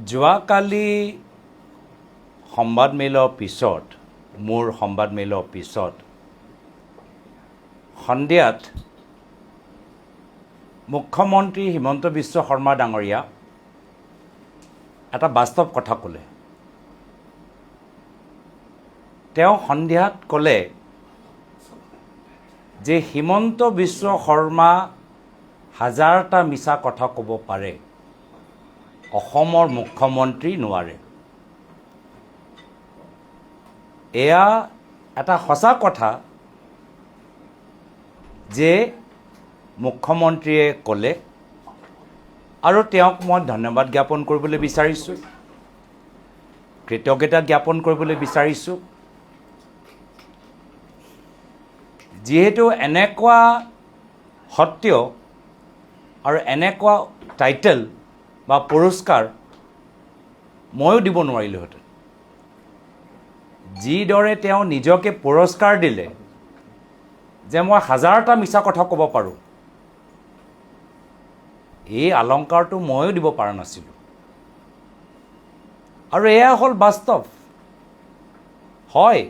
যোৱাকালি সংবাদমেলৰ পিছত মোৰ সংবাদমেলৰ পিছত সন্ধিয়াত মুখ্যমন্ত্ৰী হিমন্ত বিশ্ব শৰ্মা ডাঙৰীয়া এটা বাস্তৱ কথা ক'লে। তেওঁ সন্ধিয়াত ক'লে যে হিমন্ত বিশ্ব শৰ্মা হাজাৰটা মিছা কথা ক'ব পাৰে, অসমৰ মুখ্যমন্ত্ৰী নোৱাৰে। এয়া এটা সঁচা কথা যে মুখ্যমন্ত্ৰীয়ে ক'লে, আৰু তেওঁক মই ধন্যবাদ জ্ঞাপন কৰিবলৈ বিচাৰিছোঁ, কৃতজ্ঞতা জ্ঞাপন কৰিবলৈ বিচাৰিছোঁ। যিহেতু এনেকুৱা সত্য আৰু এনেকুৱা টাইটেল বা পুৰস্কাৰ ময়ো দিব নোৱাৰিলোহেঁতেন। যিদৰে তেওঁ নিজকে পুৰস্কাৰ দিলে যে মই হাজাৰটা মিছা কথা ক'ব পাৰোঁ, এই অলংকাৰটো ময়ো দিব পৰা নাছিলোঁ। আৰু এয়া হ'ল বাস্তৱ। হয়,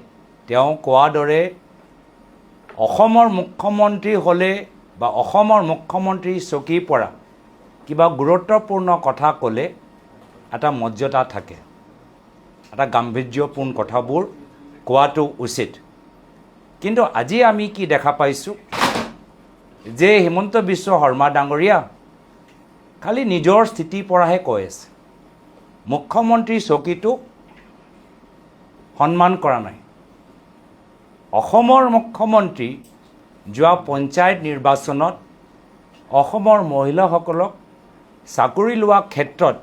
তেওঁ কোৱাৰ দৰে অসমৰ মুখ্যমন্ত্ৰী হ'লে বা অসমৰ মুখ্যমন্ত্ৰী চকীৰ পৰা কিবা গুৰুত্বপূৰ্ণ কথা ক'লে এটা মৰ্যাদা থাকে, এটা গাম্ভীৰ্যপূৰ্ণ কথাবোৰ কোৱাটো উচিত। কিন্তু আজি আমি কি দেখা পাইছোঁ যে হিমন্ত বিশ্ব শৰ্মা ডাঙৰীয়া খালি নিজৰ স্থিতিৰ পৰাহে কৈ আছে, মুখ্যমন্ত্ৰী চকীটোক সন্মান কৰা নাই। অসমৰ মুখ্যমন্ত্ৰী যোৱা পঞ্চায়ত নিৰ্বাচনত অসমৰ মহিলাসকলক চাকৰি লোৱা ক্ষেত্ৰত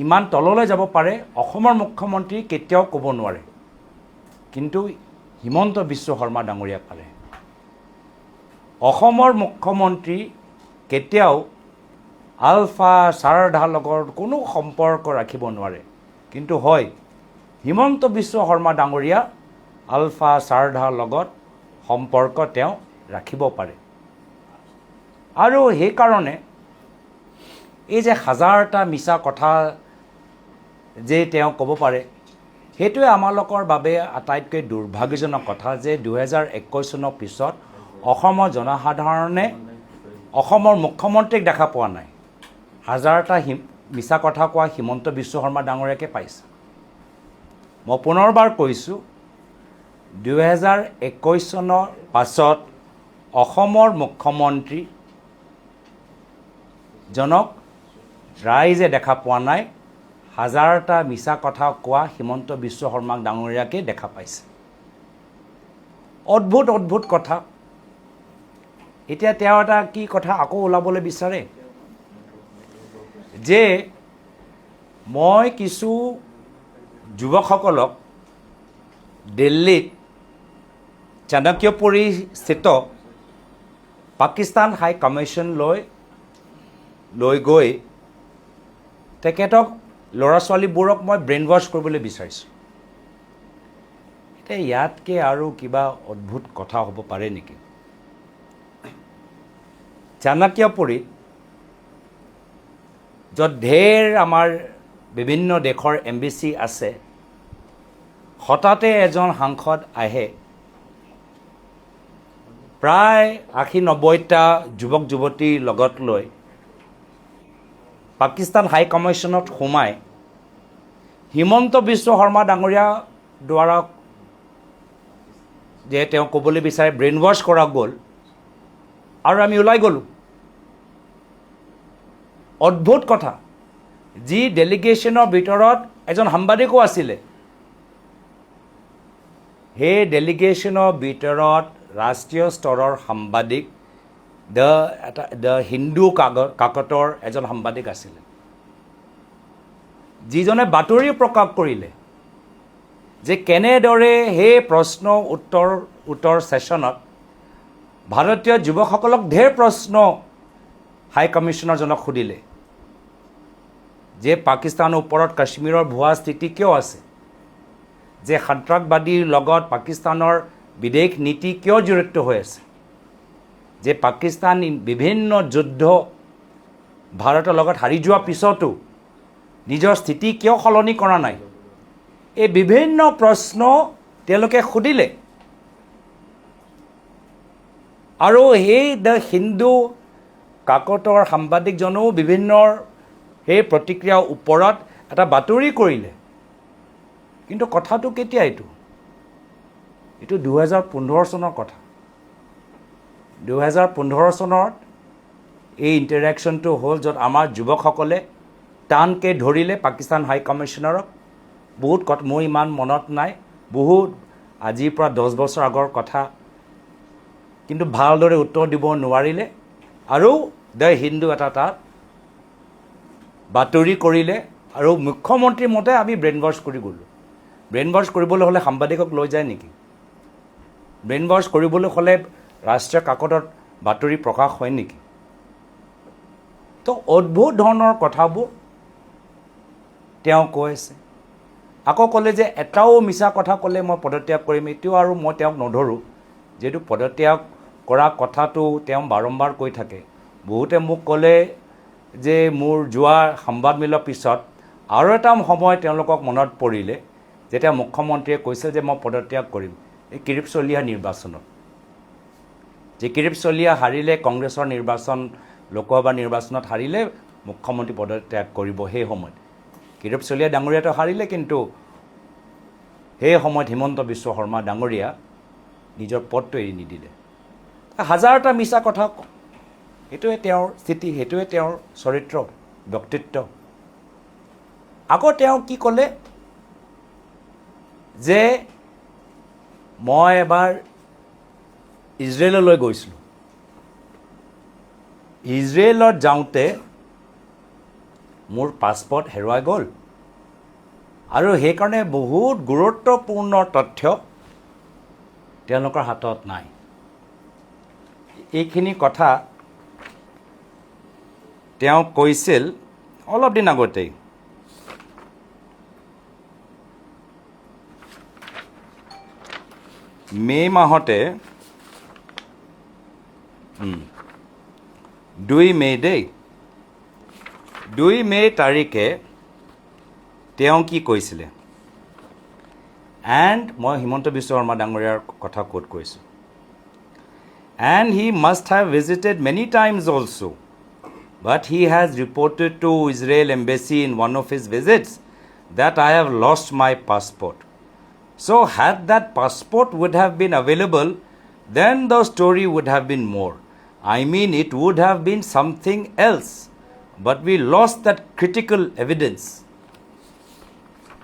ইমান তললৈ যাব পাৰে অসমৰ মুখ্যমন্ত্ৰী কেতিয়াও ক'ব নোৱাৰে, কিন্তু হিমন্ত বিশ্ব শৰ্মা ডাঙৰীয়া পাৰে। অসমৰ মুখ্যমন্ত্ৰী কেতিয়াও আলফা চাৰধাৰ লগত কোনো সম্পৰ্ক ৰাখিব নোৱাৰে, কিন্তু হয় হিমন্ত বিশ্ব শৰ্মা ডাঙৰীয়া আলফা চাৰধাৰ লগত সম্পৰ্ক তেওঁ ৰাখিব পাৰে। আৰু সেইকাৰণে এই যে হাজাৰটা মিছা কথা যে তেওঁ ক'ব পাৰে, সেইটোৱে আমালোকৰ বাবে আটাইতকৈ দুৰ্ভাগ্যজনক কথা যে 2021 চনৰ পিছত অসমৰ জনসাধাৰণে অসমৰ মুখ্যমন্ত্ৰীক দেখা পোৱা নাই, হাজাৰটা মিছা কথা কোৱা হিমন্ত বিশ্ব শৰ্মা ডাঙৰীয়াকে পাইছে। মই পুনৰবাৰ কৈছোঁ, 2021 চনৰ পাছত অসমৰ মুখ্যমন্ত্ৰীজনক ৰাইজে দেখা পোৱা নাই, হাজাৰটা মিছা কথা কোৱা হিমন্ত বিশ্ব শৰ্মা ডাঙৰীয়াকে দেখা পাইছে। অদ্ভুত অদ্ভুত কথা। এতিয়া তেওঁ এটা কি কথা আকৌ ওলাবলৈ বিচাৰে যে মই কিছু যুৱকসকলক দিল্লীত চাণক্যপুৰী স্থিত পাকিস্তান হাই কমিশ্যনলৈ লৈ গৈ তেখেতক ল'ৰা ছোৱালীবোৰক মই ব্ৰেইন ৱাছ কৰিবলৈ বিচাৰিছোঁ। এতিয়া ইয়াতকৈ আৰু কিবা অদ্ভুত কথা হ'ব পাৰে নেকি? চাণক্যপুৰীত য'ত ঢেৰ আমাৰ বিভিন্ন দেশৰ এম্বেচি আছে, হঠাতে এজন সাংসদ আহে, প্ৰায় 80-90টা যুৱক যুৱতীৰ লগত লৈ পাকিস্তান হাই কমিশ্যনত সোমাই হিমন্ত বিশ্ব শৰ্মা ডাঙৰীয়া দ্বাৰা যে তেওঁ ক'বলৈ বিচাৰে ব্ৰেইন ৱাছ কৰা গ'ল, আৰু আমি ওলাই গ'লোঁ। অদ্ভুত কথা। যি ডেলিগেশ্যনৰ ভিতৰত এজন সাংবাদিকো আছিলে, সেই ডেলিগেশ্যনৰ ভিতৰত ৰাষ্ট্ৰীয় স্তৰৰ সাংবাদিক দ্য হিন্দু কাকতৰ এজন সাংবাদিক আছিলে, যিজনে বাতৰি প্ৰকাশ কৰিলে যে কেনেদৰে সেই প্ৰশ্ন উত্তৰ ছেশ্যনত ভাৰতীয় যুৱকসকলক ঢেৰ প্ৰশ্ন হাই কমিশ্যনাৰজনক সুধিলে যে পাকিস্তানৰ ওপৰত কাশ্মীৰৰ ভুৱা স্থিতি কিয় আছে, যে সন্ত্ৰাসবাদীৰ লগত পাকিস্তানৰ বিদেশ নীতি কিয় জড়িত হৈ আছে, যে পাকিস্তান বিভিন্ন যুদ্ধ ভাৰতৰ লগত হাৰি যোৱাৰ পিছতো নিজৰ স্থিতি কিয় সলনি কৰা নাই এই বিভিন্ন প্ৰশ্ন তেওঁলোকে সুধিলে আৰু সেই দ্য হিন্দু কাকতৰ সাংবাদিকজনেও বিভিন্ন সেই প্ৰতিক্ৰিয়াৰ ওপৰত এটা বাতৰি কৰিলে কিন্তু কথাটো কেতিয়া এইটো 2015 চনৰ কথা 2015 চনত এই ইণ্টাৰেকশ্যনটো হ'ল য'ত আমাৰ যুৱকসকলে টানকে ধৰিলে পাকিস্তান হাই কমিশ্যনাৰক বহুত কথা মোৰ ইমান মনত নাই বহুত আজিৰ পৰা 10 বছৰ আগৰ কথা কিন্তু ভালদৰে উত্তৰ দিব নোৱাৰিলে আৰু দ্য হিন্দু এটা তাত বাতৰি কৰিলে আৰু মুখ্যমন্ত্ৰীৰ মতে আমি ব্ৰেইন ৱাছ কৰি গ'লোঁ ব্ৰেইন ৱাছ কৰিবলৈ হ'লে সাংবাদিকক লৈ যায় নেকি ব্ৰেইন ৱাছ কৰিবলৈ হ'লে ৰাষ্ট্ৰীয় কাকতত বাতৰি প্ৰকাশ হয় নেকি তো অদ্ভুত ধৰণৰ কথাবোৰ তেওঁ কৈ আছে আকৌ ক'লে যে এটাও মিছা কথা ক'লে মই পদত্যাগ কৰিম এতিয়াও আৰু মই তেওঁক নধৰোঁ যিহেতু পদত্যাগ কৰা কথাটো তেওঁ বাৰম্বাৰ কৈ থাকে বহুতে মোক ক'লে যে মোৰ যোৱা সংবাদমেলৰ পিছত আৰু এটা সময় তেওঁলোকক মনত পৰিলে যেতিয়া মুখ্যমন্ত্ৰীয়ে কৈছে যে মই পদত্যাগ কৰিম এই কিৰিপ চলিহা নিৰ্বাচনত যে কিৰিপ চলিহা হাৰিলে কংগ্ৰেছৰ নিৰ্বাচন লোকসভা নিৰ্বাচনত হাৰিলে মুখ্যমন্ত্ৰী পদত্যাগ কৰিব সেই সময়ত কিৰিপ চলিহা ডাঙৰীয়াটো হাৰিলে কিন্তু সেই সময়ত হিমন্ত বিশ্ব শৰ্মা ডাঙৰীয়া নিজৰ পদটো এৰি নিদিলে হাজাৰটা মিছা কথা সেইটোৱে তেওঁৰ স্থিতি সেইটোৱে তেওঁৰ চৰিত্ৰ ব্যক্তিত্ব আকৌ তেওঁ কি ক'লে যে মই এবাৰ ইজৰাইললৈ গৈছিলোঁ ইজৰাইলত যাওঁতে মোৰ পাছপৰ্ট হেৰুৱাই গ'ল আৰু সেইকাৰণে বহুত গুৰুত্বপূৰ্ণ তথ্য তেওঁলোকৰ হাতত নাই এইখিনি কথা তেওঁ কৈছিল অলপ দিন আগতেই মে' মাহতে 2 মে' দেই 2 মে' তাৰিখে তেওঁ কি কৈছিলে এণ্ড মই হিমন্ত বিশ্ব শৰ্মা ডাঙৰীয়াৰ কথা কোট কৰিছোঁ and he must have visited many times also but he has reported to Israel embassy in one of his visits that I have lost my passport so had that passport would have been available then the story would have been more I mean it would have been something else but we lost that critical evidence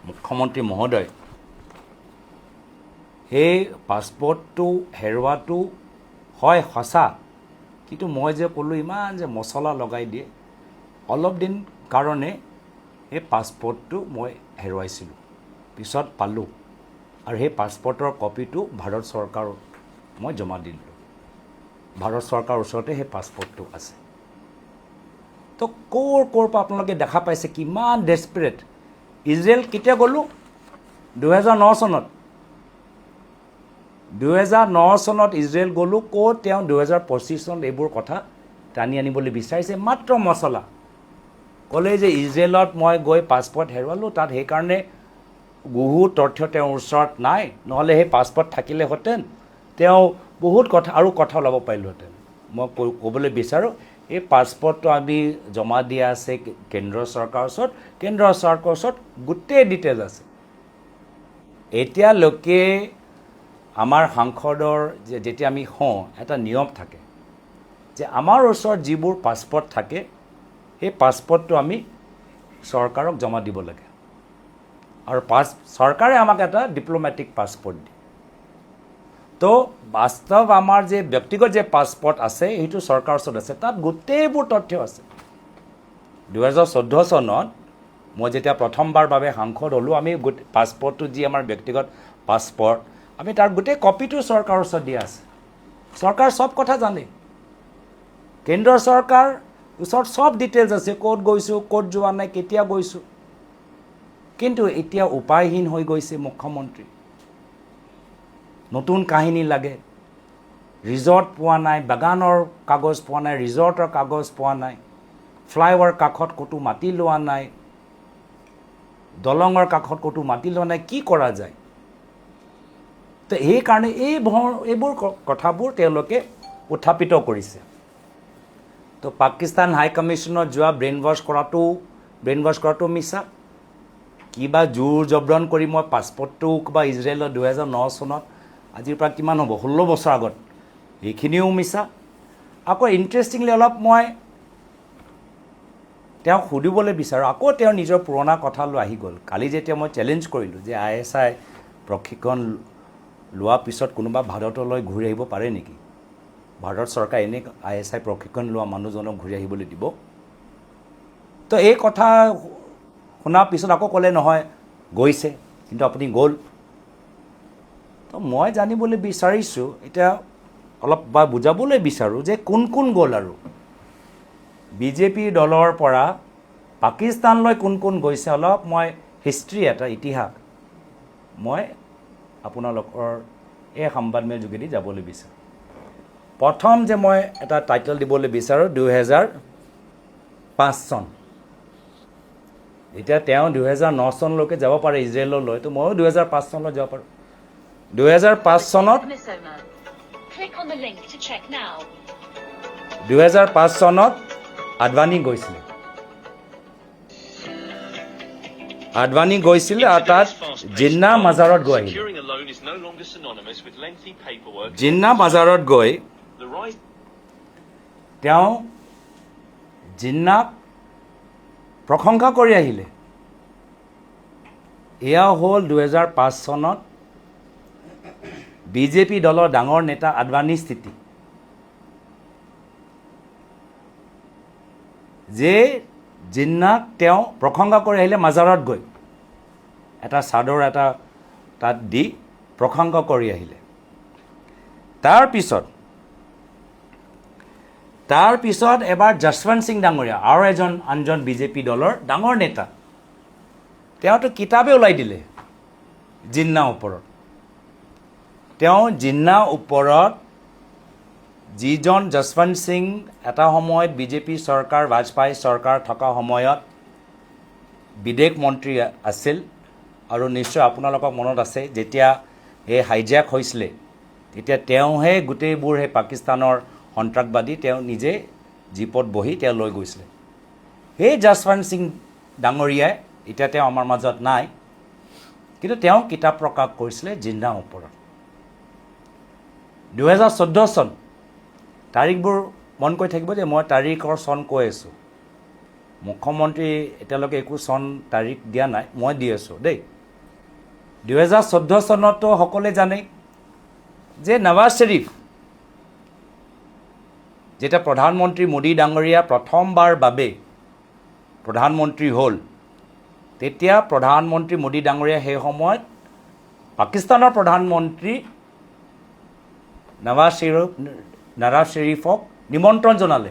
মুখ্যমন্ত্ৰী মহোদয় সেই পাছপৰ্টটো হেৰুৱাটো হয় সঁচা কিন্তু মই যে ক'লোঁ ইমান যে মছলা লগাই দিয়ে অলপ দিন কাৰণে সেই পাছপৰ্টটো মই হেৰুৱাইছিলোঁ পিছত পালোঁ আৰু সেই পাছপৰ্টৰ কপিটো ভাৰত চৰকাৰত মই জমা দিলোঁ ভাৰত চৰকাৰৰ ওচৰতে সেই পাছপৰ্টটো আছে তো ক'ৰ পৰা আপোনালোকে দেখা পাইছে কিমান ডেছপাৰেট ইজৰাইল কেতিয়া গ'লোঁ 2009 চনত 2009 চনত ইজৰাইল গ'লোঁ ক'ত তেওঁ 2025 চনত এইবোৰ কথা টানি আনিবলৈ বিচাৰিছে মাত্ৰ মছলা ক'লে যে ইজৰাইলত মই গৈ পাছপৰ্ট হেৰুৱালোঁ তাত সেইকাৰণে বহুত তথ্য তেওঁৰ ওচৰত নাই নহ'লে সেই পাছপৰ্ট থাকিলেহেঁতেন তেওঁ বহুত কথা আৰু কথা ওলাব পাৰিলোহেঁতেন মই ক'বলৈ বিচাৰোঁ এই পাছপৰ্টটো আমি জমা দিয়া আছে কেন্দ্ৰ চৰকাৰৰ ওচৰত কেন্দ্ৰ চৰকাৰৰ ওচৰত গোটেই ডিটেইলছ আছে এতিয়ালৈকে আমাৰ সাংসদৰ যেতিয়া আমি হওঁ এটা নিয়ম থাকে যে আমাৰ ওচৰত যিবোৰ পাছপৰ্ট থাকে সেই পাছপৰ্টটো আমি চৰকাৰক জমা দিব লাগে আৰু চৰকাৰে আমাক এটা ডিপ্ল'মেটিক পাছপৰ্ট দিয়ে তো বাস্তৱ আমাৰ যে ব্যক্তিগত যে পাছপৰ্ট আছে সেইটো চৰকাৰৰ ওচৰত আছে তাত গোটেইবোৰ তথ্য আছে 2014 চনত মই যেতিয়া প্ৰথমবাৰ বাবে সাংসদ হ'লোঁ আমি পাছপৰ্টটো যি আমাৰ ব্যক্তিগত পাছপৰ্ট আমি তাৰ গোটেই কপিটো চৰকাৰৰ ওচৰত দিয়া আছে চৰকাৰ সব কথা জানে কেন্দ্ৰ চৰকাৰ ওচৰত সব ডিটেইলছ আছে ক'ত গৈছোঁ ক'ত যোৱা নাই কেতিয়া গৈছোঁ কিন্তু এতিয়া উপায়হীন হৈ গৈছে মুখ্যমন্ত্ৰী নতুন কাহিনী লাগে ৰিজৰ্ট পোৱা নাই বাগানৰ কাগজ পোৱা নাই ৰিজৰ্টৰ কাগজ পোৱা নাই ফ্লাইঅভাৰ কাষত ক'তো মাটি লোৱা নাই দলঙৰ কাষত ক'তো মাটি লোৱা নাই, কি কৰা যায়? তো সেইকাৰণে এইবোৰ কথাবোৰ তেওঁলোকে উত্থাপিত কৰিছে। তো পাকিস্তান হাই কমিশ্যনত যোৱা ব্ৰেইন ৱাছ কৰাটো মিছা। কিবা জোৰ জবৰণ কৰি মই পাছপৰ্টটো বা ইজৰাইলত 2009 চনত, আজিৰ পৰা কিমান হ'ব 16 বছৰ আগত, সেইখিনিও মিছা। আকৌ ইণ্টাৰেষ্টিংলি অলপ মই তেওঁক সুধিবলৈ বিচাৰোঁ, আকৌ তেওঁ নিজৰ পুৰণা কথালৈ আহি গ'ল। কালি যেতিয়া মই চেলেঞ্জ কৰিলোঁ যে ISI প্ৰশিক্ষণ লোৱাৰ পিছত কোনোবা ভাৰতলৈ ঘূৰি আহিব পাৰে নেকি? ভাৰত চৰকাৰে এনে ISI প্ৰশিক্ষণ লোৱা মানুহজনক ঘূৰি আহিবলৈ দিব? তো এই কথা শুনাৰ পিছত আকৌ ক'লে নহয় গৈছে, কিন্তু আপুনি গ'ল। তো মই জানিবলৈ বিচাৰিছোঁ, এতিয়া অলপ বুজাবলৈ বিচাৰোঁ যে কোন কোন গ'ল আৰু বিজেপি দলৰ পৰা পাকিস্তানলৈ কোন কোন গৈছে। অলপ মই হিষ্ট্ৰী এটা ইতিহাস মই আপোনালোকৰ এই সংবাদমেল যোগেদি যাবলৈ বিচাৰোঁ। প্ৰথম যে মই এটা টাইটেল দিবলৈ বিচাৰোঁ 2005 চন। এতিয়া তেওঁ 2009 চনলৈকে যাব পাৰে ইজৰাইললৈ, তো ময়ো 2005 চনলৈ যাব পাৰোঁ। 2005 চনত আডবাণী গৈছিলে। আৰু তাত জিন্না মাজাৰত গৈ আহিলে। জিন্না মাজাৰত গৈ তেওঁ জিন্নাক প্ৰশংসা কৰি আহিলে। এয়া হ'ল 2005 চনত বিজেপি দলৰ ডাঙৰ নেতা আডবাণীৰ স্থিতি, যে জিন্নাক তেওঁ প্ৰশংসা কৰি আহিলে মাজাৰত গৈ, এটা চাদৰ এটা তাত দি প্ৰশংসা কৰি আহিলে। তাৰপিছত এবাৰ যশৱন্ত সিং ডাঙৰীয়া আৰু আনজন বিজেপি দলৰ ডাঙৰ নেতা, তেওঁতো কিতাপে ওলাই দিলে জিন্নাৰ ওপৰত। তেওঁ জিন্নাৰ ওপৰত যিজন যশৱন্ত সিং এটা সময়ত বিজেপি চৰকাৰ, বাজপেয়ী চৰকাৰ থকা সময়ত বিদেশ মন্ত্ৰী আছিল, আৰু নিশ্চয় আপোনালোকক মনত আছে যেতিয়া এই হাইজেক হৈছিলে তেতিয়া তেওঁহে গোটেইবোৰ সেই পাকিস্তানৰ সন্ত্ৰাসবাদী তেওঁ নিজে জীপত বহি তেওঁ লৈ গৈছিলে। সেই যশৱন্ত সিং ডাঙৰীয়াই, এতিয়া তেওঁ আমাৰ মাজত নাই, কিন্তু তেওঁ কিতাপ প্ৰকাশ কৰিছিলে জিন্নাৰ ওপৰত। 2014 চন, তাৰিখবোৰ মন কৰি থাকিব যে মই তাৰিখৰ চন কৈ আছোঁ। মুখ্যমন্ত্ৰী এতিয়ালৈকে একো চন তাৰিখ দিয়া নাই, মই দি আছোঁ দেই। 2014 চনতো সকলোৱে জানে যে নৱাজ শ্বৰীফ যেতিয়া প্ৰধানমন্ত্ৰী মোদী ডাঙৰীয়া প্ৰথমবাৰ বাবে প্ৰধানমন্ত্ৰী হ'ল, তেতিয়া প্ৰধানমন্ত্ৰী মোদী ডাঙৰীয়া সেই সময়ত পাকিস্তানৰ প্ৰধানমন্ত্ৰী নৱাজ শ্বৰীফক নিমন্ত্ৰণ জনালে।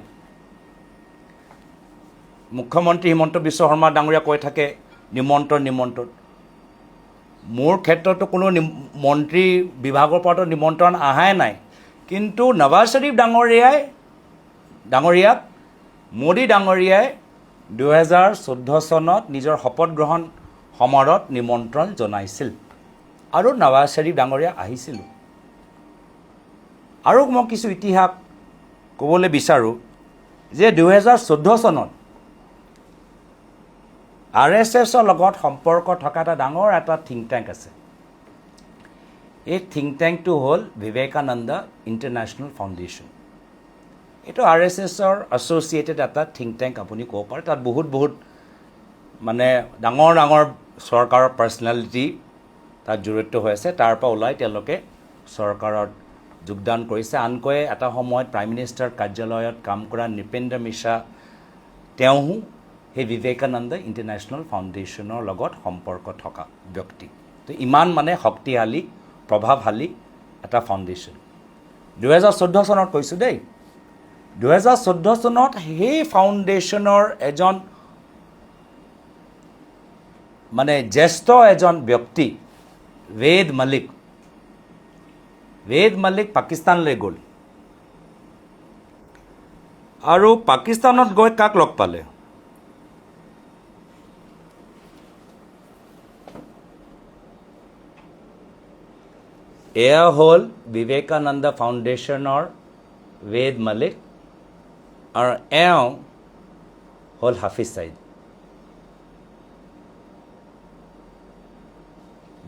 মুখ্যমন্ত্ৰী হিমন্ত বিশ্ব শৰ্মা ডাঙৰীয়া কৈ থাকে নিমন্ত্ৰণ। মোৰ ক্ষেত্ৰতো কোনো মন্ত্ৰী বিভাগৰ পৰাতো নিমন্ত্ৰণ অহাই নাই, কিন্তু নৱাজ শ্বৰীফ ডাঙৰীয়াক মোদী ডাঙৰীয়াই 2014 চনত নিজৰ শপত গ্ৰহণ সমাৰোহত নিমন্ত্ৰণ জনাইছিল, আৰু নৱাজ শ্বৰীফ ডাঙৰীয়া আহিছিল। আৰু মই কিছু ইতিহাস ক'বলৈ বিচাৰোঁ যে 2014 চনত RSSৰ লগত সম্পৰ্ক থকা ডাঙৰ এটা থিংক টেংক আছে। এই থিংক টেংকটো হ'ল বিবেকানন্দ ইণ্টাৰনেশ্যনেল ফাউণ্ডেশ্যন। এইটো RSSৰ এছ'চিয়েটেড এটা থিংক টেংক আপুনি ক'ব পাৰে। তাত বহুত মানে ডাঙৰ চৰকাৰৰ পাৰ্চনেলিটি তাত জড়িত হৈ আছে। তাৰ পৰা ওলাই তেওঁলোকে চৰকাৰত যোগদান কৰিছে। আনকৈ এটা সময়ত প্ৰাইম মিনিষ্টাৰ কাৰ্যালয়ত কাম কৰা নৃপেন্দ্ৰ মিশ্ৰা, তেওঁ সেই বিবেকানন্দ ইণ্টাৰনেশ্যনেল ফাউণ্ডেশ্যনৰ লগত সম্পৰ্ক থকা ব্যক্তি। তো ইমান মানে শক্তিশালী, প্ৰভাৱশালী এটা ফাউণ্ডেশ্যন। 2014 চনত কৈছোঁ দেই। 2014 চনত সেই ফাউণ্ডেশ্যনৰ এজন মানে জ্যেষ্ঠ এজন ব্যক্তি ৱেদ মালিক পাকিস্তানলৈ গ'ল, আৰু পাকিস্তানত গৈ কাক লগ পালে? এয়া হ'ল বিবেকানন্দ ফাউণ্ডেশ্যনৰ ৱেদ মালিক আৰু এওঁ হ'ল হাফিজ ছাইদ।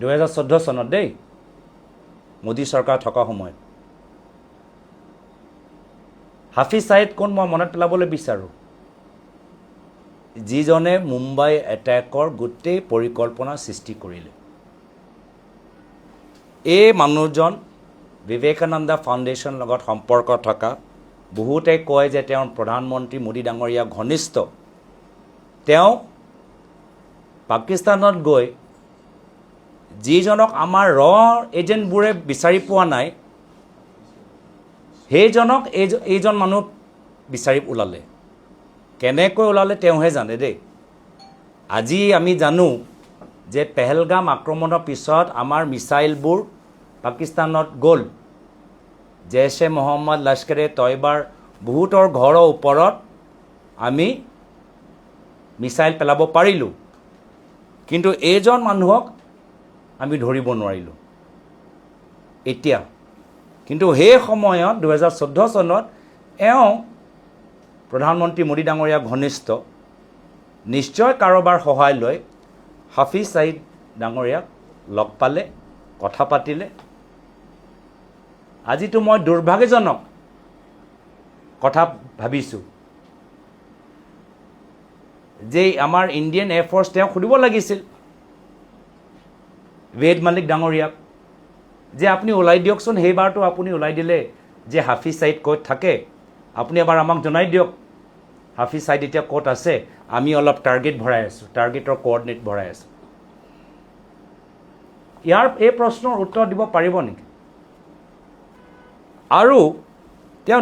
2014 চনত দেই, মোদী চৰকাৰ থকা সময়ত। হাফিজ ছাইদ কোন মই মনত পেলাবলৈ বিচাৰোঁ, যিজনে মুম্বাই এটেকৰ গোটেই পৰিকল্পনা সৃষ্টি কৰিলে। এই মানুহজন বিবেকানন্দ ফাউণ্ডেশ্যনৰ লগত সম্পৰ্ক থকা, বহুতে কয় যে তেওঁ প্ৰধানমন্ত্ৰী মোদী ডাঙৰীয়া ঘনিষ্ঠ। তেওঁ পাকিস্তানত গৈ যিজনক আমাৰ এজেণ্টবোৰে বিচাৰি পোৱা নাই, সেইজনক এইজন মানুহ বিচাৰি ওলালে। কেনেকৈ ওলালে তেওঁহে জানে দেই। আজি আমি জানো যে পেহেলগাম আক্ৰমণৰ পিছত আমাৰ মিছাইলবোৰ পাকিস্তানত গ'ল। জেইছ-এ মহম্মদ, লস্কৰে তয়বাৰ বহুতৰ ঘৰৰ ওপৰত আমি মিছাইল পেলাব পাৰিলোঁ, কিন্তু এইজন মানুহক আমি ধৰিব নোৱাৰিলোঁ এতিয়া। কিন্তু সেই সময়ত 2014 চনত এওঁ প্ৰধানমন্ত্ৰী মোদী ডাঙৰীয়া ঘনিষ্ঠ, নিশ্চয় কাৰোবাৰ সহায় লৈ হাফিজ ছাইদ ডাঙৰীয়াক লগ পালে, কথা পাতিলে। আজিতো মই দুৰ্ভাগ্যজনক কথা ভাবিছোঁ যে আমাৰ ইণ্ডিয়ান এয়াৰফ'ৰ্চ তেওঁক সুধিব লাগিছিল, ৱেদ মালিক ডাঙৰীয়াক, যে আপুনি ওলাই দিয়কচোন। সেইবাৰতো আপুনি ওলাই দিলে যে হাফিজ ছাইদ ক'ত থাকে, আপুনি এবাৰ আমাক জনাই দিয়ক হাফিজ ছাইদ এতিয়া ক'ত আছে। আমি অলপ টাৰ্গেট ভৰাই আছোঁ, টাৰ্গেটৰ কোঅৰ্ডিনেট ভৰাই আছোঁ। এই প্ৰশ্নৰ উত্তৰ দিব পাৰিব নেকি? আৰু তেওঁ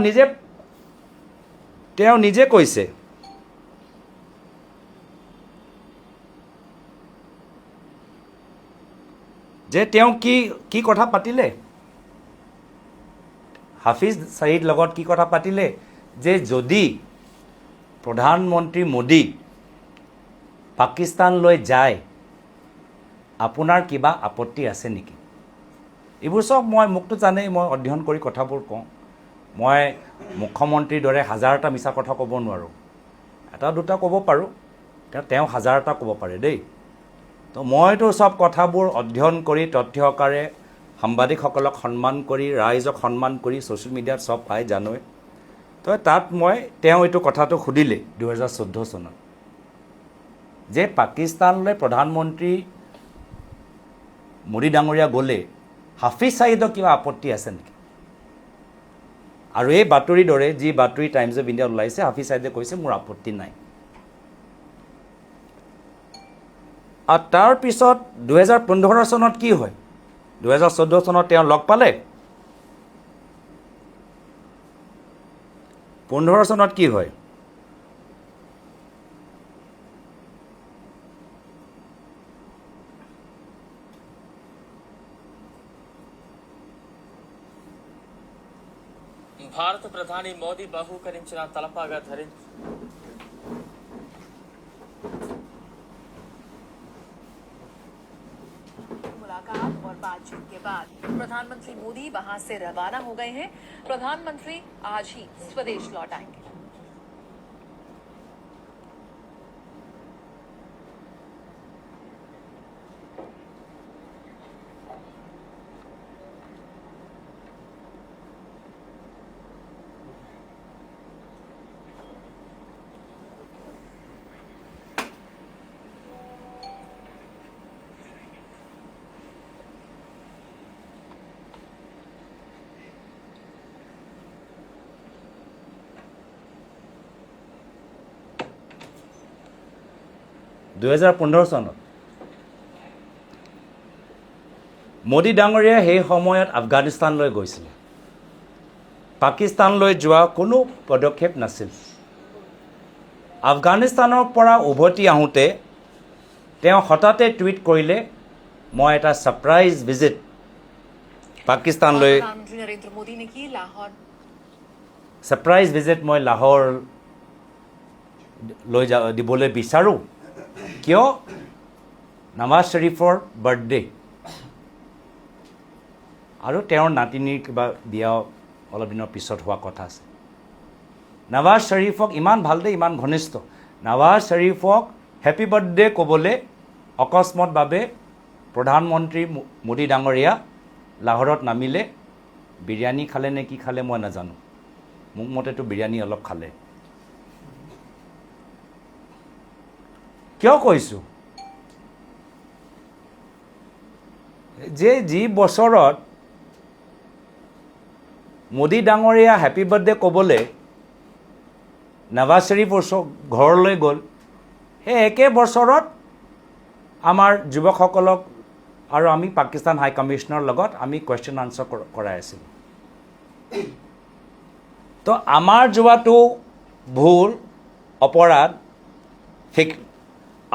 নিজে কৈছে যে তেওঁ কি কথা পাতিলে, হাফিজ ছাইদ লগত কি কথা পাতিলে, যে যদি প্ৰধানমন্ত্ৰী মোদী পাকিস্তানলৈ যায় আপোনাৰ কিবা আপত্তি আছে নেকি? এইবোৰ চব মোকতো জানেই, মই অধ্যয়ন কৰি কথাবোৰ কওঁ। মই মুখ্যমন্ত্ৰীৰ দৰে হাজাৰটা মিছা কথা ক'ব নোৱাৰোঁ, এটা দুটা ক'ব পাৰোঁ, তেওঁ হাজাৰটা ক'ব পাৰে দেই। তো মইতো চব কথাবোৰ অধ্যয়ন কৰি তথ্যকাৰে সাংবাদিকসকলক সন্মান কৰি, ৰাইজক সন্মান কৰি, ছ'চিয়েল মিডিয়াত চব পাই জানোৱে। তো তাত তেওঁ এইটো কথাটো সুধিলে 2014 চনত, যে পাকিস্তানলৈ প্ৰধানমন্ত্ৰী মোদী ডাঙৰীয়া গ'লে হাফিজ ছাইদৰ কিবা আপত্তি আছে নেকি? আৰু এই বাতৰিৰ দৰে যি বাতৰি টাইমছ অফ ইণ্ডিয়াত ওলাইছে, হাফিজ ছাইদে কৈছে মোৰ আপত্তি নাই। আৰু তাৰপিছত 2015 চনত কি হয়? 2014 চনত তেওঁ লগ পালে। 15 চনত কি হয়? భారత ప్రధాని మోదీ బహూకరించిన తలపాగా मुलाकात और बातचीत के बाद प्रधानमंत्री मोदी वहां से रवाना हो गए हैं। प्रधानमंत्री आज ही स्वदेश लौट आएंगे। চনত মোদী ডাঙৰীয়াই সেই সময়ত আফগানিস্তানলৈ গৈছিলে। পাকিস্তানলৈ যোৱা কোনো পদক্ষেপ নাছিল। আফগানিস্তানৰ পৰা উভতি আহোঁতে তেওঁ হঠাতে টুইট কৰিলে, মই এটা ছাৰপ্ৰাইজ ভিজিট পাকিস্তানলৈ, प्रधानमंत्री नरेंद्र मोदी ने की लाहौर ছাৰপ্ৰাইজ ভিজিট মই লাহোৰ লৈ দিবলৈ বিচাৰোঁ। কিয়? নৱাজ শ্বৰীফৰ বাৰ্থডে। আৰু তেওঁৰ নাতিনীৰ কিবা বিয়া অলপ দিনৰ পিছত হোৱা কথা আছে নৱাজ শ্বৰীফক ইমান ভাল দে ইমান ঘনিষ্ঠ নৱাজ শ্বৰীফক হেপী বাৰ্থডে ক'বলৈ অকস্মাতভাৱে প্ৰধানমন্ত্ৰী মোদী ডাঙৰীয়া লাহোৰত নামিলে বিৰিয়ানী খালে নে কি খালে মই নাজানো মোক মতেতো বিৰিয়ানী অলপ খালে কিয় কৈছোঁ যে যি বছৰত মোদী ডাঙৰীয়া হেপী বাৰ্থডে ক'বলৈ নৱাজ শ্বৰীফ ঘৰলৈ গ'ল সেই একে বছৰত আমাৰ যুৱকসকলক আৰু আমি পাকিস্তান হাই কমিশ্যনৰ লগত আমি কুৱেশ্যন আনচাৰ কৰাই আছিলোঁ তো আমাৰ যোৱাটো ভুল অপৰাধ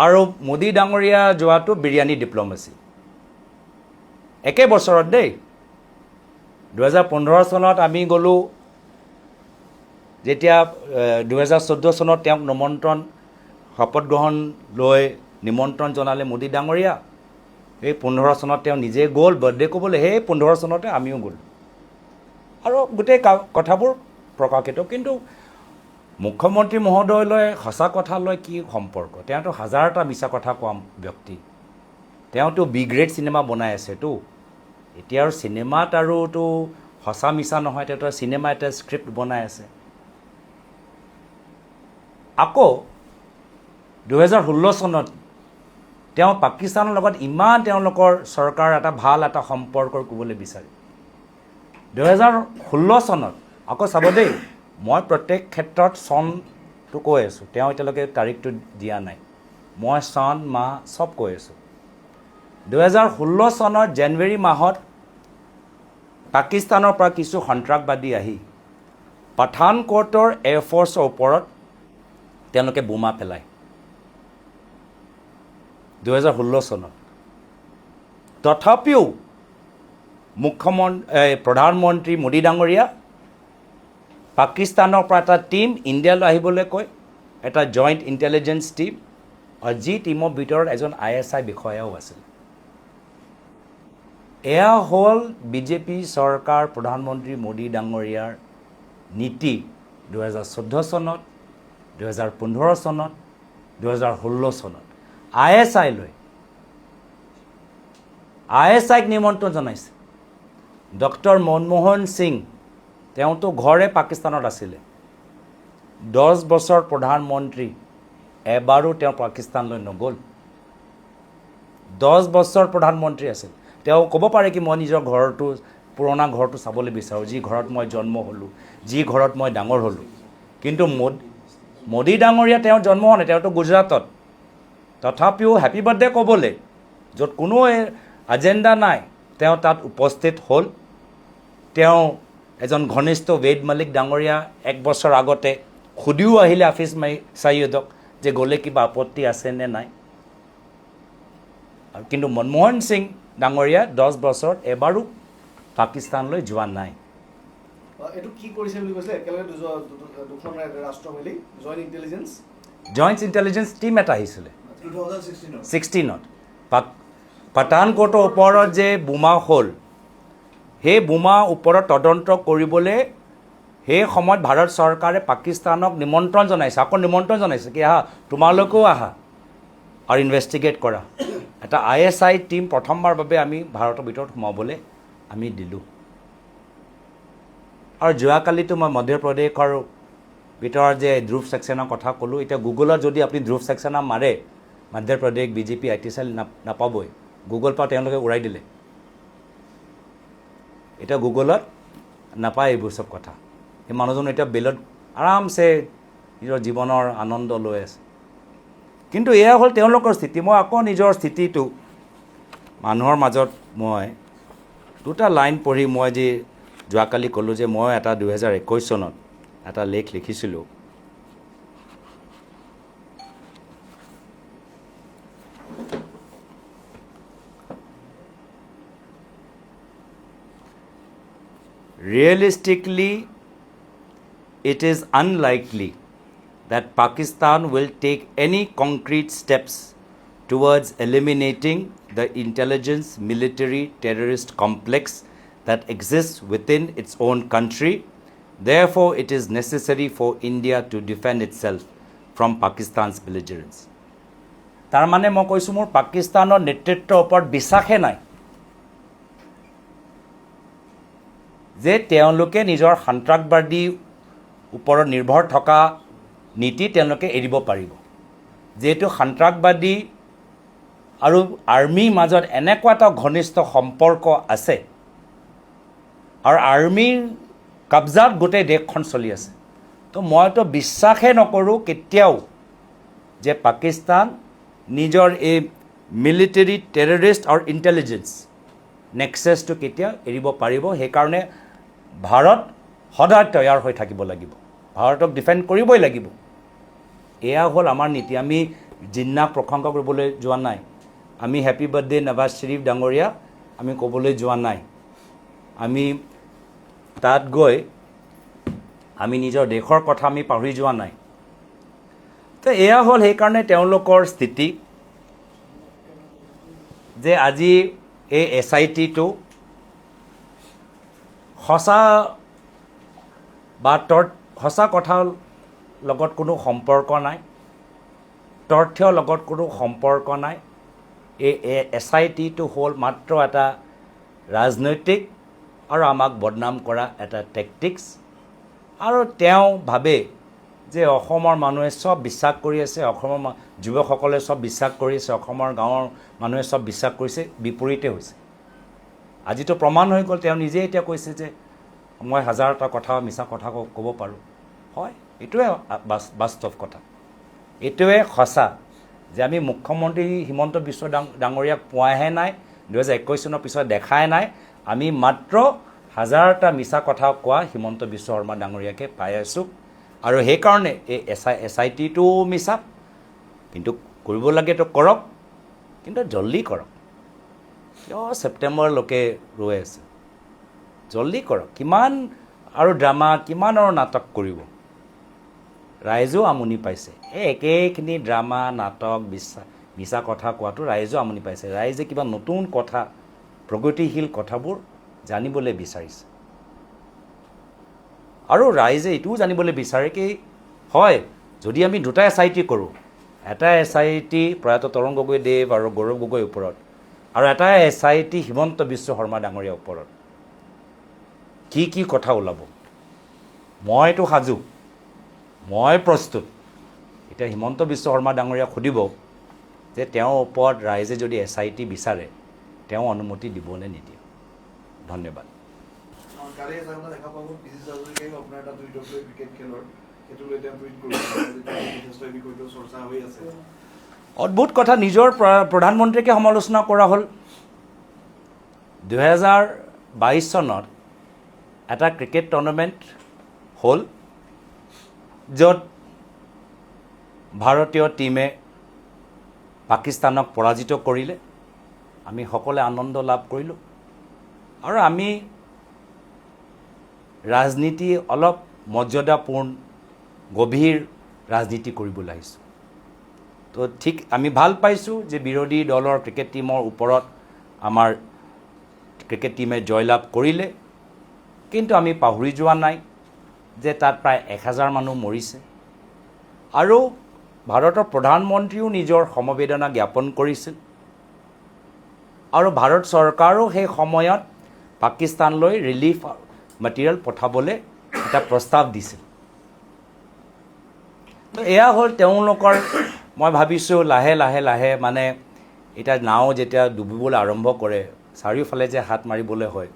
আৰু মোদী ডাঙৰীয়া যোৱাটো বিৰিয়ানী ডিপ্ল'মেচি একে বছৰত দেই 2015 চনত আমি গ'লোঁ যেতিয়া 2014 চনত তেওঁক নিমন্ত্ৰণ শপত গ্ৰহণ লৈ নিমন্ত্ৰণ জনালে মোদী ডাঙৰীয়া এই 15 চনত তেওঁ নিজে গ'ল বাৰ্থডে ক'বলৈ সেই 15 চনতে আমিও গ'লোঁ আৰু গোটেই কথাবোৰ প্ৰকাশিত কিন্তু মুখ্যমন্ত্ৰী মহোদয়লৈ সঁচা কথালৈ কি সম্পৰ্ক তেওঁতো হাজাৰটা মিছা কথা কোৱা ব্যক্তি তেওঁতো বি গ্ৰেড চিনেমা বনাই আছেতো এতিয়া আৰু চিনেমাত আৰুতো সঁচা মিছা নহয় তেওঁতো চিনেমা এটা স্ক্ৰিপ্ট বনাই আছে আকৌ 2016 চনত তেওঁ পাকিস্তানৰ লগত ইমান তেওঁলোকৰ চৰকাৰ এটা ভাল এটা সম্পৰ্ক ক'বলৈ বিচাৰে 2016 চনত আকৌ চাব দেই মই প্ৰত্যেক ক্ষেত্ৰত চনটো কৈ আছোঁ তেওঁ এতিয়ালৈকে তাৰিখটো দিয়া নাই মই চন মাহ চব কৈ আছোঁ 2016 চনৰ জানুৱাৰী মাহত পাকিস্তানৰ পৰা কিছু সন্ত্ৰাসবাদী আহি পাঠানকোটৰ এয়াৰফ'ৰ্চৰ ওপৰত তেওঁলোকে বোমা পেলায় 2016 চনত তথাপিও প্ৰধানমন্ত্ৰী মোদী ডাঙৰীয়া পাকিস্তানৰ পৰা এটা টীম ইণ্ডিয়ালৈ আহিবলৈ কয় এটা জইণ্ট ইণ্টেলিজেঞ্চ টীম আৰু যি টীমৰ ভিতৰত এজন ISI বিষয়াও আছিল এয়া হ'ল বিজেপি চৰকাৰ প্ৰধানমন্ত্ৰী মোদী ডাঙৰীয়াৰ নীতি 2014 চনত 2015 চনত 2016 চনত ISIক নিমন্ত্ৰণ জনাইছে ডক্টৰ মনমোহন সিং তেওঁতো ঘৰে পাকিস্তানত আছিলে 10 বছৰ প্ৰধানমন্ত্ৰী এবাৰো তেওঁ পাকিস্তানলৈ নগ'ল 10 বছৰ প্ৰধানমন্ত্ৰী আছিল তেওঁ ক'ব পাৰে কি মই নিজৰ ঘৰটো পুৰণা ঘৰটো চাবলৈ বিচাৰোঁ যি ঘৰত মই জন্ম হ'লোঁ যি ঘৰত মই ডাঙৰ হ'লোঁ কিন্তু মোদী ডাঙৰীয়া তেওঁ জন্ম হোৱা নাই তেওঁতো গুজৰাটত তথাপিও হেপী বাৰ্থডে ক'বলৈ য'ত কোনো এজেণ্ডা নাই তেওঁ তাত উপস্থিত হ'ল তেওঁ এজন ঘনিষ্ঠ ৱেদ মালিক ডাঙৰীয়া 1 বছৰ আগতে সুধিও আহিলে হাফিজ ছাইয়দক যে গ'লে কিবা আপত্তি আছে নে নাই কিন্তু মনমোহন সিং ডাঙৰীয়া 10 বছৰত এবাৰো পাকিস্তানলৈ যোৱা নাই এটো কি কৰিছে বুলি কৈছে একেলগে দুখন ৰাষ্ট্ৰ মিলি জইণ্ট ইণ্টেলিজেঞ্চ টীম এটা আহিছিলে 2016ত পাঠানকোটৰ ওপৰত যে বোমা হ'ল সেই বোমা ওপৰত তদন্ত কৰিবলৈ সেই সময়ত ভাৰত চৰকাৰে পাকিস্তানক নিমন্ত্ৰণ জনাইছে আকৌ নিমন্ত্ৰণ জনাইছে কি আহা তোমালোকেও আহা আৰু ইনভেষ্টিগেট কৰা এটা ISI টীম প্ৰথমবাৰ বাবে আমি ভাৰতৰ ভিতৰত সোমাবলৈ আমি দিলোঁ আৰু যোৱাকালিতো মই মধ্যপ্ৰদেশৰ ভিতৰত যে ধ্ৰুৱ ছেক্সেনাৰ কথা ক'লোঁ এতিয়া গুগলত যদি আপুনি ধ্ৰুৱ ছেক্সেনা মাৰে মধ্যপ্ৰদেশ বিজেপি IT চেল নাপাবই গুগল পৰা তেওঁলোকে উৰাই দিলে এতিয়া গুগলত নাপায় এইবোৰ চব কথা এই মানুহজন এতিয়া বেলত আৰামছে নিজৰ জীৱনৰ আনন্দ লৈ আছে কিন্তু এয়া হ'ল তেওঁলোকৰ স্থিতি মই আকৌ নিজৰ স্থিতিটো মানুহৰ মাজত মই দুটা লাইন পঢ়ি মই যে যোৱাকালি ক'লোঁ যে মই এটা 2021 চনত এটা লেখ লিখিছিলোঁ Realistically, it is unlikely that Pakistan will take any concrete steps towards eliminating the intelligence military terrorist complex that exists within its own country. Therefore, it is necessary for India to defend itself from Pakistan's belligerence. তাৰ মানে মই কৈছোঁ মোৰ পাকিস্তানৰ নেতৃত্বৰ ওপৰত বিশ্বাসে নাই যে তেওঁলোকে নিজৰ সন্ত্ৰাসবাদী ওপৰত নিৰ্ভৰ থকা নীতি তেওঁলোকে এৰিব পাৰিব যেহেতু সন্ত্ৰাসবাদী আৰু আৰ্মিৰ মাজত এনেকুৱা এটা ঘনিষ্ঠ সম্পৰ্ক আছে আৰু আৰ্মিৰ কব্জাত গোটেই দেশখন চলি আছে তো মইতো বিশ্বাসে নকৰোঁ কেতিয়াও যে পাকিস্তান নিজৰ এই মিলিটাৰী টেৰৰিষ্ট আৰু ইণ্টেলিজেঞ্চ নেক্সাছটো কেতিয়া এৰিব পাৰিব সেইকাৰণে ভাৰত সদায় তৈয়াৰ হৈ থাকিব লাগিব ভাৰতক ডিফেণ্ড কৰিবই লাগিব এয়া হ'ল আমাৰ নীতি আমি জিন্নাক প্ৰশংসা কৰিবলৈ যোৱা নাই আমি হেপী বাৰ্থডে নৱাজ শ্বৰীফ ডাঙৰীয়া আমি ক'বলৈ যোৱা নাই আমি তাত গৈ আমি নিজৰ দেশৰ কথা আমি পাহৰি যোৱা নাই তো এয়া হ'ল সেইকাৰণে তেওঁলোকৰ স্থিতি যে আজি এই SIT-টো সঁচা বা সঁচা কথাৰ লগত কোনো সম্পৰ্ক নাই তথ্যৰ লগত কোনো সম্পৰ্ক নাই এই SIT-টো হ'ল মাত্ৰ এটা ৰাজনৈতিক আৰু আমাক বদনাম কৰা এটা টেকটিক্স আৰু তেওঁ ভাবে যে অসমৰ মানুহে সব বিশ্বাস কৰি আছে অসমৰ যুৱকসকলে সব বিশ্বাস কৰি আছে অসমৰ গাঁৱৰ মানুহে সব বিশ্বাস কৰিছে বিপৰীতে হৈছে আজিতো প্ৰমাণ হৈ গ'ল তেওঁ নিজে এতিয়া কৈছে যে মই হাজাৰটা কথা মিছা কথা ক'ব পাৰোঁ হয় এইটোৱে বাস্তৱ কথা এইটোৱে সঁচা যে আমি মুখ্যমন্ত্ৰী হিমন্ত বিশ্ব ডাঙৰীয়াক পোৱাহে নাই 2021 চনৰ পিছত দেখাই নাই আমি মাত্ৰ হাজাৰটা মিছা কথা কোৱা হিমন্ত বিশ্ব শৰ্মা ডাঙৰীয়াকে পাই আছোঁ আৰু সেইকাৰণে এই SIT-টো মিছা কিন্তু কৰিব লাগেতো কৰক কিন্তু জলদি কৰক কিয় ছেপ্টেম্বৰলৈকে ৰৈ আছে জলদি কৰক কিমান আৰু ড্ৰামা কিমান আৰু নাটক কৰিব ৰাইজেও আমনি পাইছে এই একেখিনি ড্ৰামা নাটক মিছা কথা কোৱাটো ৰাইজেও আমনি পাইছে ৰাইজে কিবা নতুন কথা প্ৰগতিশীল কথাবোৰ জানিবলৈ বিচাৰিছে আৰু ৰাইজে এইটোও জানিবলৈ বিচাৰে কি হয় যদি আমি দুটা SIT কৰোঁ এটা SIT প্ৰয়াত তৰুণ গগৈদেৱ আৰু গৌৰৱ গগৈৰ ওপৰত আৰু এটা SIT হিমন্ত বিশ্ব শৰ্মা ডাঙৰীয়াৰ ওপৰত কি কথা ওলাব মইতো সাজু মই প্ৰস্তুত এতিয়া হিমন্ত বিশ্ব শৰ্মা ডাঙৰীয়াক সুধিব যে তেওঁৰ ওপৰত ৰাইজে যদি SIT বিচাৰে তেওঁ অনুমতি দিবলৈ নিদিয়ে ধন্যবাদ কালি এটা দেখা পাব পিসি হাজৰিকাই আপোনাৰ এটা টুইটত লৈ ক্ৰিকেট খেলৰ সেইটো লৈ তেওঁ টুইট কৰিছে যথেষ্ট বিষয়টো চৰ্চা হৈ আছে অদ্ভুত কথা নিজৰ প্ৰধানমন্ত্ৰীকে সমালোচনা কৰা হ'ল 2022 চনত এটা ক্ৰিকেট টুৰ্ণামেণ্ট হ'ল য'ত ভাৰতীয় টীমে পাকিস্তানক পৰাজিত কৰিলে আমি সকলোৱে আনন্দ লাভ কৰিলোঁ আৰু আমি ৰাজনীতি অলপ মৰ্যাদাপূৰ্ণ গভীৰ ৰাজনীতি কৰিবলৈ আহিছোঁ তো ঠিক আমি ভাল পাইছোঁ যে বিৰোধী দলৰ ক্ৰিকেট টীমৰ ওপৰত আমাৰ ক্ৰিকেট টীমে জয়লাভ কৰিলে কিন্তু আমি পাহৰি যোৱা নাই যে তাত প্ৰায় 1000 মানুহ মৰিছে আৰু ভাৰতৰ প্ৰধানমন্ত্ৰীও নিজৰ সমবেদনা জ্ঞাপন কৰিছিল আৰু ভাৰত চৰকাৰো সেই সময়ত পাকিস্তানলৈ ৰিলিফ মেটেৰিয়েল পঠাবলৈ এটা প্ৰস্তাৱ দিছিল তো এয়া হ'ল তেওঁলোকৰ মই ভাবিছোঁ লাহে মানে এটা নাও যেতিয়া ডুবিবলৈ আৰম্ভ কৰে চাৰিওফালে যে হাত মাৰিবলৈ হয়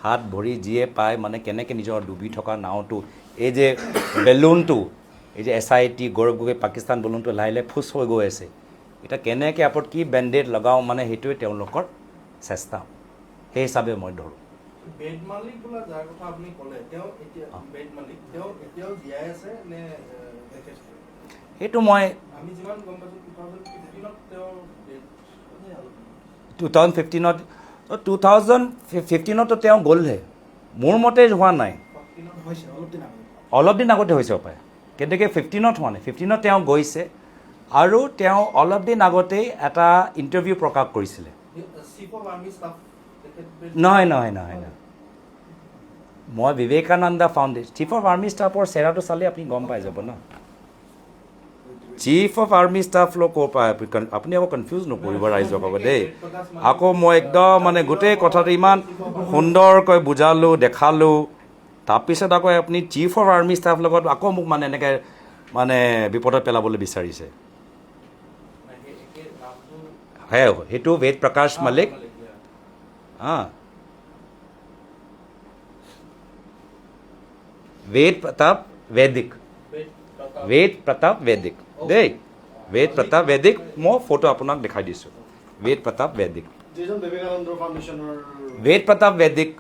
হাত ভৰি যিয়ে পায় মানে কেনেকৈ নিজৰ ডুবি থকা নাওটো এই যে বেলুনটো এই যে SIT গৌৰৱ গগৈ পাকিস্তান বেলুনটো লাহে ফুচ হৈ গৈ আছে এটা কেনেকৈ আপত কি বেণ্ডেড লগাওঁ মানে সেইটোৱে তেওঁলোকৰ চেষ্টা সেই হিচাপে মই ধৰোঁ বেড মালিক বোলা যাৰ কথা আপুনি ক'লে তেওঁ এতিয়া বেড মালিক তেওঁ এতিয়াও জীয়াই আছে নে সেইটো মই আমি যিমান গম পাইছোঁ 2015ত তেওঁ গ'লহে মোৰ মতে হোৱা নাই অলপ দিন আগতে হৈছে পায় কেনেকৈ 15ত হোৱা নাই 15ত তেওঁ গৈছে আৰু তেওঁ অলপ দিন আগতেই এটা ইণ্টাৰভিউ প্ৰকাশ কৰিছিলে নহয় মই Vivekananda foundation chief of army ষ্টাফৰ চেহেৰাটো চালে আপুনি গম পাই যাব ন চিফ অফ আৰ্মি ষ্টাফ লোক ক'ৰ পৰা আপুনি আকৌ কনফিউজ নকৰিব ৰাইজক আকৌ দেই আকৌ মই একদম মানে গোটেই কথাটো ইমান সুন্দৰকৈ বুজালোঁ দেখালোঁ তাৰপিছত আকৌ আপুনি চিফ অফ আৰ্মি ষ্টাফ লগত আকৌ মোক মানে এনেকৈ মানে বিপদত পেলাবলৈ বিচাৰিছে হে সেইটো বেদ প্ৰকাশ মালিক वेद प्रताप वैदिक वेद प्रताप वैदिक দেই वेद प्रताप वैदिक মই ফটো আপোনাক দেখাই দিছোঁ वेद प्रताप वैदिक वेद प्रताप वैदिक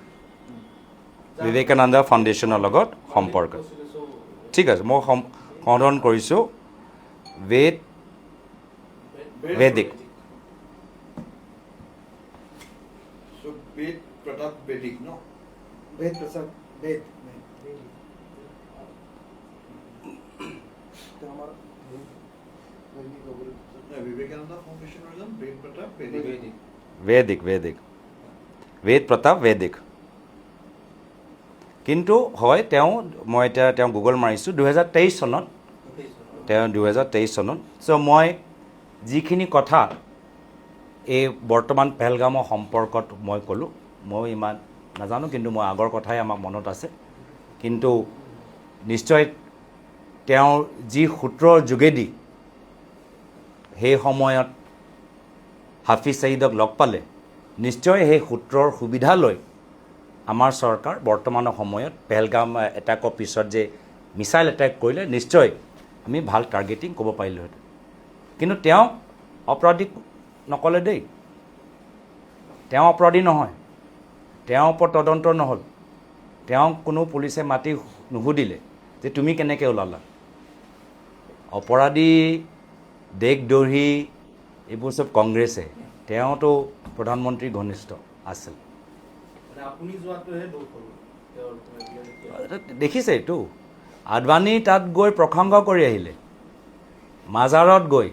বিবেকানন্দ ফাউণ্ডেশ্যনৰ লগত সম্পৰ্ক ঠিক আছে মই সন্ধান কৰিছোঁ वेद वैदिक So Ved Pratap Vedic, no? Ved Pratap Ved. Vivekananda Foundation or some Ved Pratap Vedic. वैदिक वैदिक वेद प्रताप वैदिक কিন্তু হয় তেওঁ মই এতিয়া তেওঁ গুগল মাৰিছোঁ 2023 চনত তেওঁ 2023 চনত চ' মই যিখিনি কথা এই বৰ্তমান পেহেলগামৰ সম্পৰ্কত মই ক'লোঁ মই ইমান নাজানো কিন্তু মই আগৰ কথাই আমাক মনত আছে কিন্তু নিশ্চয় তেওঁৰ যি সূত্ৰৰ যোগেদি সেই সময়ত হাফিজ সঈদক লগ পালে নিশ্চয় সেই সূত্ৰৰ সুবিধা লৈ আমাৰ চৰকাৰ বৰ্তমানৰ সময়ত পেহেলগাম এটাকৰ পিছত যে মিছাইল এটেক কৰিলে নিশ্চয় আমি ভাল টাৰ্গেটিং ক'ব পাৰিলোহেঁতেন কিন্তু তেওঁ অপৰাধী নকলে দেই তেওঁ অপৰাধী নহয় তেওঁৰ ওপৰত তদন্ত নহ'ল তেওঁক কোনো পুলিচে মাতি নুসুধিলে যে তুমি কেনেকৈ ওলালা অপৰাধী দেশদ্ৰোহী এইবোৰ চব কংগ্ৰেছে তেওঁতো প্ৰধানমন্ত্ৰী ঘনিষ্ঠ আছিল দেখিছে এইটো আদবানী তাত গৈ প্ৰসংগ কৰি আহিলে মাজাৰত গৈ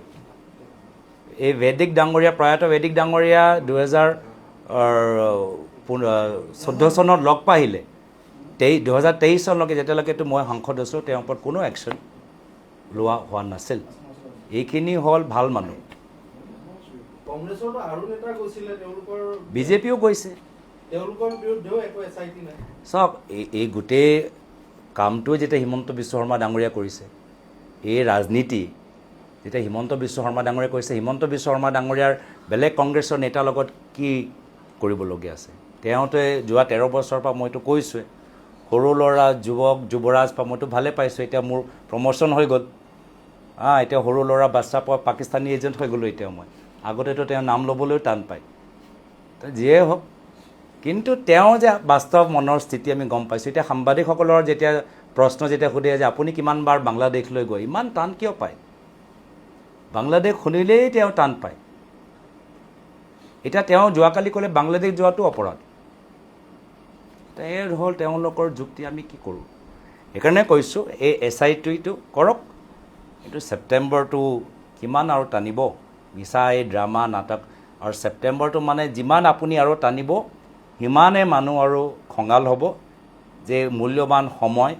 এই বেদিক ডাঙৰীয়া প্ৰয়াত বেদিক ডাঙৰীয়া 2014 চনত লগ পাইলে 2023 চনলৈকে যেতিয়ালৈকেতো মই সাংসদ আছোঁ তেওঁৰ ওপৰত কোনো একশ্যন লোৱা হোৱা নাছিল এইখিনি হ'ল ভাল মানুহ বিজেপিও গৈছে চাওক এই গোটেই কামটোৱে যেতিয়া হিমন্ত বিশ্ব শৰ্মা ডাঙৰীয়া কৰিছে এই ৰাজনীতি যেতিয়া হিমন্ত বিশ্ব শৰ্মা ডাঙৰীয়া কৰিছে হিমন্ত বিশ্ব শৰ্মা ডাঙৰীয়াৰ বেলেগ কংগ্ৰেছৰ নেতাৰ লগত কি কৰিবলগীয়া আছে তেওঁতে যোৱা 13 বছৰৰ পৰা মইতো কৈছোঁৱে সৰু ল'ৰা যুৱক যুৱৰাজ পৰা মইতো ভালে পাইছোঁ এতিয়া মোৰ প্ৰমোশ্যন হৈ গ'ল এতিয়া সৰু ল'ৰা বাচ্চা পৰা পাকিস্তানী এজেণ্ট হৈ গ'লোঁ এতিয়া মই আগতেতো তেওঁ নাম ল'বলৈও টান পায় যিয়ে হওক কিন্তু তেওঁ যে বাস্তৱ মনৰ স্থিতি আমি গম পাইছোঁ এতিয়া সাংবাদিকসকলৰ যেতিয়া প্ৰশ্ন যেতিয়া সোধে যে আপুনি কিমানবাৰ বাংলাদেশলৈ গৈ ইমান টান কিয় পায় বাংলাদেশ শুনিলেই তেওঁ টান পায় এতিয়া তেওঁ যোৱাকালি ক'লে বাংলাদেশ যোৱাটো অপৰাধ এই হ'ল তেওঁলোকৰ যুক্তি আমি কি কৰোঁ সেইকাৰণে কৈছোঁ এই SITটো কৰক এইটো ছেপ্টেম্বৰটো কিমান আৰু টানিব মিছা এই ড্ৰামা নাটক আৰু ছেপ্টেম্বৰটো মানে যিমান আপুনি আৰু টানিব সিমানে মানুহ আৰু খঙাল হ'ব যে মূল্যৱান সময়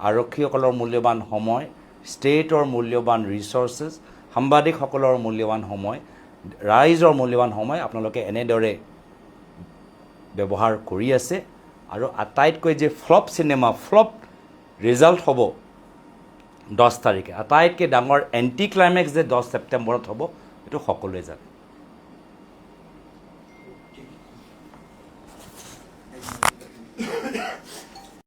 আৰক্ষীসকলৰ মূল্যৱান সময় ষ্টেটৰ মূল্যৱান ৰিচৰ্চেছ সাংবাদিকসকলৰ মূল্যৱান সময় ৰাইজৰ মূল্যৱান সময় আপোনালোকে এনেদৰে ব্যৱহাৰ কৰি আছে আৰু আটাইতকৈ যে ফ্লপ চিনেমা ফ্লপ ৰিজাল্ট হ'ব 10 তাৰিখে আটাইতকৈ ডাঙৰ এণ্টি ক্লাইমেক্স যে 10 ছেপ্টেম্বৰত হ'ব এইটো সকলোৱে জানে